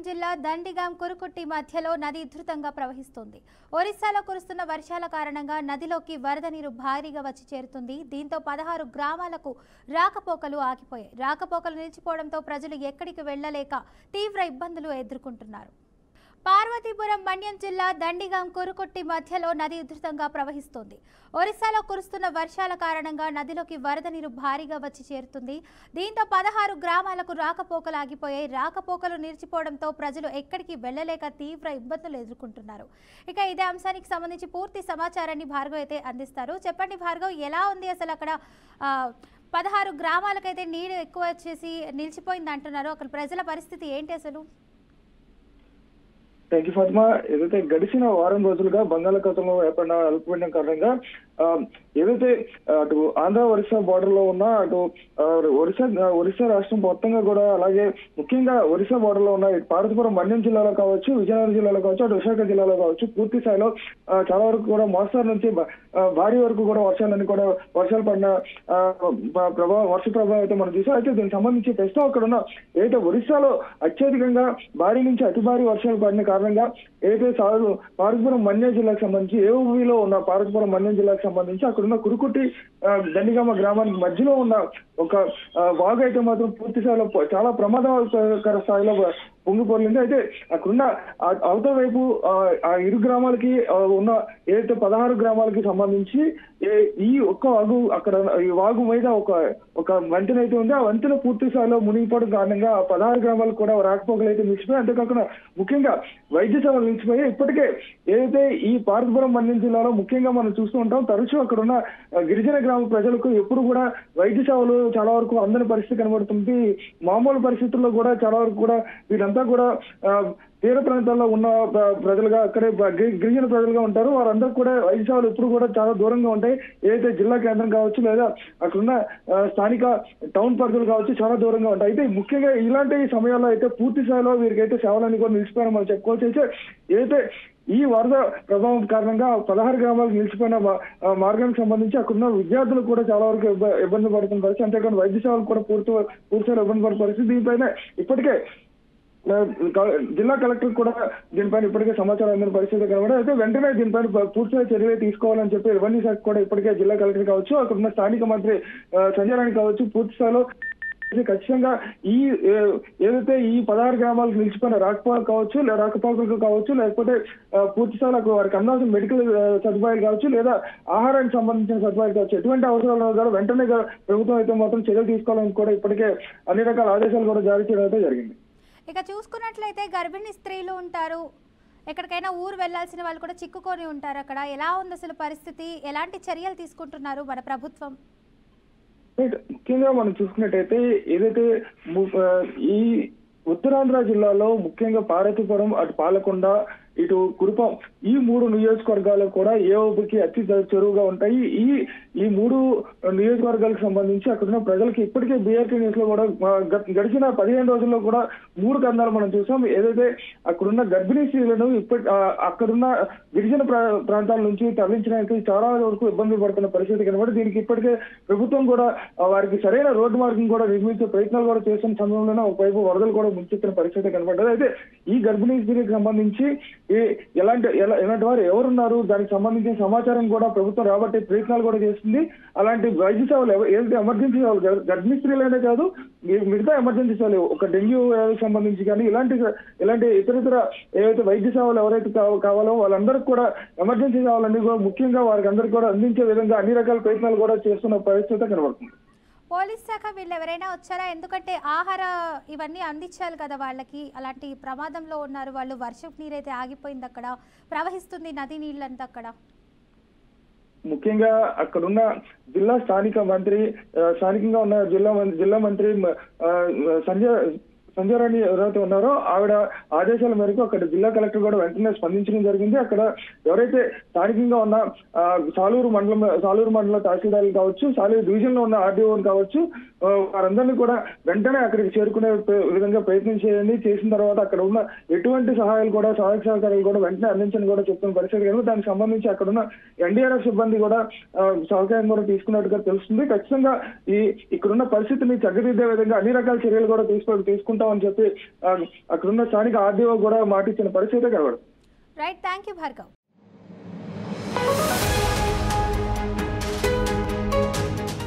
జిల్లా దండిగాం కురుకుట్టి మధ్యలో నది ఉధృతంగా ప్రవహిస్తోంది. ఒరిస్సాలో కురుస్తున్న వర్షాల కారణంగా నదిలోకి వరద నీరు భారీగా వచ్చి చేరుతుంది. దీంతో 16 గ్రామాలకు రాకపోకలు ఆగిపోయాయి. రాకపోకలు నిలిచిపోవడంతో ప్రజలు ఎక్కడికి వెళ్లలేక తీవ్ర ఇబ్బందులు ఎదుర్కొంటున్నారు. పార్వతీపురం మన్యం జిల్లా దండిగాం కురుకుట్టి మధ్యలో నది ఉధృతంగా ప్రవహిస్తోంది. ఒరిస్సాలో కురుస్తున్న వర్షాల కారణంగా నదిలోకి వరద నీరు భారీగా వచ్చి చేరుతుంది. దీంతో 16 గ్రామాలకు రాకపోకలు ఆగిపోయాయి. రాకపోకలు నిలిచిపోవడంతో ప్రజలు ఎక్కడికి వెళ్లలేక తీవ్ర ఇబ్బందులు ఎదుర్కొంటున్నారు. ఇక ఇదే అంశానికి సంబంధించి పూర్తి సమాచారాన్ని భార్గవ్ అయితే అందిస్తారు. చెప్పండి భార్గవ్, ఎలా ఉంది అసలు అక్కడ? 16 గ్రామాలకైతే నీరు ఎక్కువ వచ్చేసి నిలిచిపోయింది అంటున్నారు. అక్కడ ప్రజల పరిస్థితి ఏంటి అసలు? Thank you Fatima. ఏదైతే గడిచిన వారం రోజులుగా బంగాళాఖాతంలో ఏర్పడిన అల్పపీడనం కారణంగా ఏదైతే అటు ఆంధ్ర ఒరిస్సా బార్డర్ లో ఉన్న అటు ఒరిస్సా రాష్ట్రం మొత్తంగా కూడా, అలాగే ముఖ్యంగా ఒరిస్సా బార్డర్ లో ఉన్న పార్వతీపురం మన్యం జిల్లాలో కావచ్చు, విజయనగరం జిల్లాలో కావచ్చు, అటు విశాఖ జిల్లాలో కావచ్చు, పూర్తి స్థాయిలో చాలా వరకు కూడా మోస్తారు నుంచి భారీ వరకు కూడా వర్షాలు పడిన వర్ష ప్రభావం అయితే మనం చూసాం. అయితే దీనికి సంబంధించి ప్రస్తుతం అక్కడ ఉన్న ఏదైతే ఒరిస్సాలో అత్యధికంగా భారీ నుంచి అతి భారీ వర్షాలు పడిన కారణంగా ఏదైతే పార్వతీపురం మన్యం జిల్లాకు సంబంధించి ఏఓబీలో ఉన్న పార్వతీపురం మన్యం జిల్లాకు సంబంధించి అక్కడున్న కురుకుట్టి దండిగామ గ్రామానికి మధ్యలో ఉన్న ఒక వాగు అయితే మాత్రం పూర్తి స్థాయిలో చాలా ప్రమాదకర స్థాయిలో పొంగిపోలింది. అయితే అక్కడున్న అవతల వైపు ఆ ఇరు గ్రామాలకి ఉన్న ఏదైతే 16 గ్రామాలకి సంబంధించి ఈ ఒక్క వాగు, అక్కడ ఈ వాగు మీద ఒక వంతెన అయితే ఉంది. ఆ వంతెన పూర్తి స్థాయిలో మునిగిపోవడం కారణంగా 16 గ్రామాలకు కూడా రాకపోకలు అయితే నిలిచిపోయి, అంతేకాకుండా ముఖ్యంగా వైద్య సేవలు నిలిచిపోయి ఇప్పటికే ఏదైతే ఈ పార్వతీపురం మన్యం జిల్లాలో ముఖ్యంగా మనం చూస్తూ ఉంటాం, తరచూ అక్కడ ఉన్న గిరిజన గ్రామ ప్రజలకు ఎప్పుడు కూడా వైద్య సేవలు చాలా వరకు అందని పరిస్థితి కనబడుతుంది. మామూలు పరిస్థితుల్లో కూడా చాలా వరకు కూడా వీరంతా కూడా తీర ప్రాంతాల్లో ఉన్న ప్రజలుగా, అక్కడే గిరిజన ప్రజలుగా ఉంటారు. వారందరూ కూడా వైద్య సేవలు ఎప్పుడు కూడా చాలా దూరంగా ఉంటాయి. ఏదైతే జిల్లా కేంద్రం కావచ్చు, లేదా అక్కడున్న స్థానిక టౌన్ పరిధులు కావచ్చు, చాలా దూరంగా ఉంటాయి. అయితే ముఖ్యంగా ఇలాంటి సమయాల్లో అయితే పూర్తి స్థాయిలో వీరికైతే సేవలన్నీ కూడా నిలిచిపోయారని మనం చెప్పుకోవచ్చు. అయితే ఏదైతే ఈ వరద ప్రభావం కారణంగా 16 గ్రామాలకు నిలిచిపోయిన మార్గానికి సంబంధించి అక్కడున్న విద్యార్థులు కూడా చాలా వరకు ఇబ్బంది పడుతున్న పరిస్థితి, అంతేకాదు వైద్య సేవలు కూడా పూర్తిగా ఇబ్బంది పడుతున్న పరిస్థితి. దీనిపైన ఇప్పటికే జిల్లా కలెక్టర్ కూడా దీనిపైన ఇప్పటికే సమాచారం అందిన పరిస్థితి కనబడి, అయితే వెంటనే దీనిపైన పూర్తిగా చర్యలు తీసుకోవాలని చెప్పి రెవెన్యూ శాఖ కూడా ఇప్పటికే జిల్లా కలెక్టర్ కావచ్చు, అక్కడ ఉన్న స్థానిక మంత్రి సంజయ్ రాణి కావచ్చు, పూర్తి స్థాయిలో ఖచ్చితంగా ఏదైతే ఈ 16 గ్రామాలకు నిలిచిపోయిన రాకపోకలకు కావచ్చు, లేకపోతే పూర్తి స్థాయిలో వారికి అందాల్సిన మెడికల్ సదుపాయాలు కావచ్చు, లేదా ఆహారానికి సంబంధించిన సదుపాయాలు కావచ్చు, ఎటువంటి అవసరాలు కూడా వెంటనే ప్రభుత్వం అయితే మాత్రం చర్యలు తీసుకోవాలని కూడా ఇప్పటికే అన్ని రకాల ఆదేశాలు కూడా జారీ చేయడం అయితే జరిగింది. ఇక చూసుకున్నట్లయితే గర్భిణీ స్త్రీలు ఉంటారు, ఎక్కడికైనా ఊరు వెళ్లాల్సిన వాళ్ళు కూడా చిక్కుకొని ఉంటారు. అక్కడ ఎలా ఉంది అసలు పరిస్థితి? ఎలాంటి చర్యలు తీసుకుంటున్నారు మన ప్రభుత్వం? ముఖ్యంగా మనం చూసుకున్నట్టయితే ఏదైతే ఈ ఉత్తరాంధ్ర జిల్లాలో ముఖ్యంగా పార్వతీపురం, అటు పాలకొండ, ఇటు కురుపం, ఈ 3 నియోజకవర్గాలు కూడా ఏఓబీకి అతి చెరువుగా ఉంటాయి. ఈ 3 నియోజకవర్గాలకు సంబంధించి అక్కడున్న ప్రజలకి ఇప్పటికే బీఆర్టీ న్యూస్ లో కూడా గడిచిన 15 రోజుల్లో కూడా 3 కథనాలు మనం చూసాం. ఏదైతే అక్కడున్న గర్భిణీ స్త్రీలను అక్కడున్న గిరిజన ప్రాంతాల నుంచి తరలించడానికి చాలా వరకు ఇబ్బంది పడుతున్న పరిస్థితి కనబడి, దీనికి ఇప్పటికే ప్రభుత్వం కూడా వారికి సరైన రోడ్డు మార్గం కూడా నిర్మించే ప్రయత్నాలు కూడా చేస్తున్న సమయంలోనే ఒకవైపు వరదలు కూడా ముంచెత్తిన పరిస్థితి కనబడ్డది. అయితే ఈ గర్భిణీ స్త్రీకి సంబంధించి ఎలాంటి వారు ఎవరున్నారు, దానికి సంబంధించిన సమాచారం కూడా ప్రభుత్వం రాబట్టే ప్రయత్నాలు కూడా చేస్తుంది. అలాంటి వైద్య సేవలు ఏదైతే ఎమర్జెన్సీ సేవలు గర్భిణీ స్త్రీలనే కాదు, మిగతా ఎమర్జెన్సీ సేవలు ఒక డెంగ్యూ సంబంధించి కానీ ఇలాంటి ఇతర ఏవైతే వైద్య సేవలు ఎవరైతే కావాలో వాళ్ళందరికీ కూడా ఎమర్జెన్సీ సేవలన్నీ కూడా ముఖ్యంగా వారికి అందరికీ కూడా అందించే విధంగా అన్ని రకాల ప్రయత్నాలు కూడా చేస్తున్న పరిస్థితి కనబడుతుంది. పోలీస్ శాఖ వీళ్ళు ఎవరైనా వచ్చారా? ఎందుకంటే ఆహార ఇవన్నీ అందించాలి కదా వాళ్ళకి. అలాంటి ప్రమాదంలో ఉన్నారు వాళ్ళు. వర్షపు నీరైతే ఆగిపోయింది, అక్కడ ప్రవహిస్తుంది నది నీళ్ళంతా. అక్కడ ముఖ్యంగా అక్కడున్న స్థానికంగా ఉన్న జిల్లా మంత్రి సంజయ్ రాణి ఎవరైతే ఉన్నారో ఆవిడ ఆదేశాల మేరకు అక్కడ జిల్లా కలెక్టర్ కూడా వెంటనే స్పందించడం జరిగింది. అక్కడ ఎవరైతే స్థానికంగా ఉన్న సాలూరు మండల తహసీల్దార్లు కావచ్చు, సాలూరు డివిజన్ లో ఉన్న ఆర్డీఓలు కావచ్చు, వారందరినీ కూడా వెంటనే అక్కడికి చేరుకునే విధంగా ప్రయత్నం చేసిన తర్వాత అక్కడ ఉన్న ఎటువంటి సహాయాలు కూడా సహాయక సహకారాలు కూడా వెంటనే అందించని కూడా చెప్తున్న పరిస్థితి కనుక దానికి సంబంధించి అక్కడ ఉన్న ఎన్డీఆర్ఎఫ్ సిబ్బంది కూడా సహకారం కూడా తీసుకున్నట్టుగా తెలుస్తుంది. ఖచ్చితంగా ఇక్కడున్న పరిస్థితిని చక్కదిద్దే విధంగా అన్ని రకాల చర్యలు కూడా తీసుకుంటారు. తీసుకుంటామని చెప్పి అక్కడున్న స్థానిక ఆర్డీఓ కూడా మాట ఇచ్చిన పరిస్థితి కనబడుతుంది. Right, thank you Bhargav.